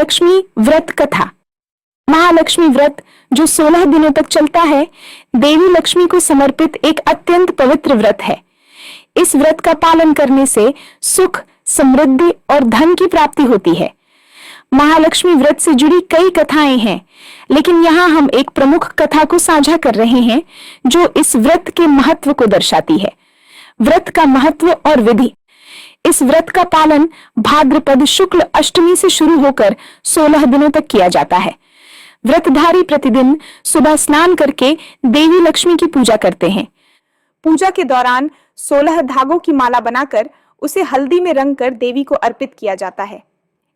महालक्ष्मी व्रत कथा। महालक्ष्मी व्रत जो 16 दिनों तक चलता है, देवी लक्ष्मी को समर्पित एक अत्यंत पवित्र व्रत है। इस व्रत का पालन करने से सुख, समृद्धि और धन की प्राप्ति होती है। महालक्ष्मी व्रत से जुड़ी कई कथाएं हैं, लेकिन यहाँ हम एक प्रमुख कथा को साझा कर रहे हैं जो इस व्रत के महत्व को दर्शाती है। व्रत का महत्व और विधि। इस व्रत का पालन भाद्रपद शुक्ल अष्टमी से शुरू होकर 16 दिनों तक किया जाता है। व्रतधारी प्रतिदिन सुबह स्नान करके देवी लक्ष्मी की पूजा करते हैं। पूजा के दौरान 16 धागों की माला बनाकर उसे हल्दी में रंग कर देवी को अर्पित किया जाता है।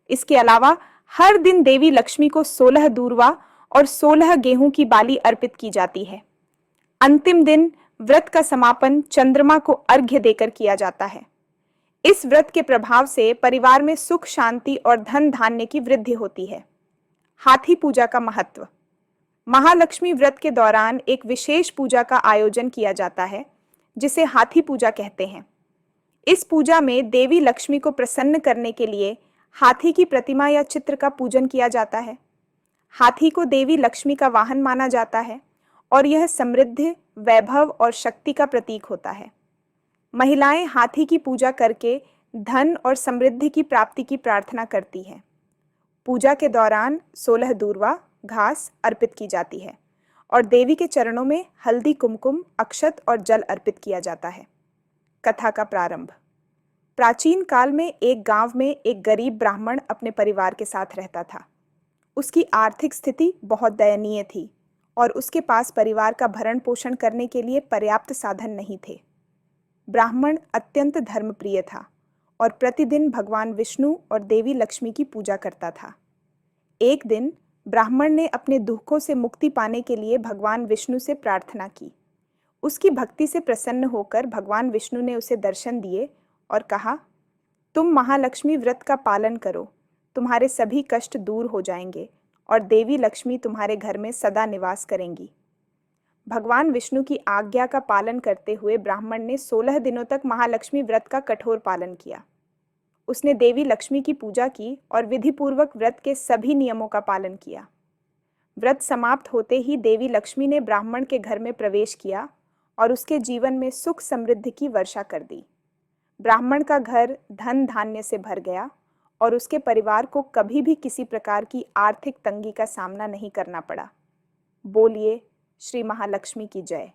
इसके अलावा हर दिन देवी लक्ष्मी को 16 दूर्वा और 16 गेहूं की बाली अर्पित की जाती है। अंतिम दिन व्रत का समापन चंद्रमा को अर्घ्य देकर किया जाता है। इस व्रत के प्रभाव से परिवार में सुख, शांति और धन धान्य की वृद्धि होती है। हाथी पूजा का महत्व। महालक्ष्मी व्रत के दौरान एक विशेष पूजा का आयोजन किया जाता है जिसे हाथी पूजा कहते हैं। इस पूजा में देवी लक्ष्मी को प्रसन्न करने के लिए हाथी की प्रतिमा या चित्र का पूजन किया जाता है। हाथी को देवी लक्ष्मी का वाहन माना जाता है और यह समृद्धि, वैभव और शक्ति का प्रतीक होता है। महिलाएं हाथी की पूजा करके धन और समृद्धि की प्राप्ति की प्रार्थना करती हैं। पूजा के दौरान 16 दूर्वा घास अर्पित की जाती है और देवी के चरणों में हल्दी, कुमकुम, अक्षत और जल अर्पित किया जाता है। कथा का प्रारंभ। प्राचीन काल में एक गांव में एक गरीब ब्राह्मण अपने परिवार के साथ रहता था। उसकी आर्थिक स्थिति बहुत दयनीय थी और उसके पास परिवार का भरण पोषण करने के लिए पर्याप्त साधन नहीं थे। ब्राह्मण अत्यंत धर्मप्रिय था और प्रतिदिन भगवान विष्णु और देवी लक्ष्मी की पूजा करता था। एक दिन ब्राह्मण ने अपने दुखों से मुक्ति पाने के लिए भगवान विष्णु से प्रार्थना की। उसकी भक्ति से प्रसन्न होकर भगवान विष्णु ने उसे दर्शन दिए और कहा, तुम महालक्ष्मी व्रत का पालन करो, तुम्हारे सभी कष्ट दूर हो जाएंगे और देवी लक्ष्मी तुम्हारे घर में सदा निवास करेंगी। भगवान विष्णु की आज्ञा का पालन करते हुए ब्राह्मण ने 16 दिनों तक महालक्ष्मी व्रत का कठोर पालन किया। उसने देवी लक्ष्मी की पूजा की और विधिपूर्वक व्रत के सभी नियमों का पालन किया। व्रत समाप्त होते ही देवी लक्ष्मी ने ब्राह्मण के घर में प्रवेश किया और उसके जीवन में सुख, समृद्धि की वर्षा कर दी। ब्राह्मण का घर धन धान्य से भर गया और उसके परिवार को कभी भी किसी प्रकार की आर्थिक तंगी का सामना नहीं करना पड़ा। बोलिए श्री महालक्ष्मी की जय।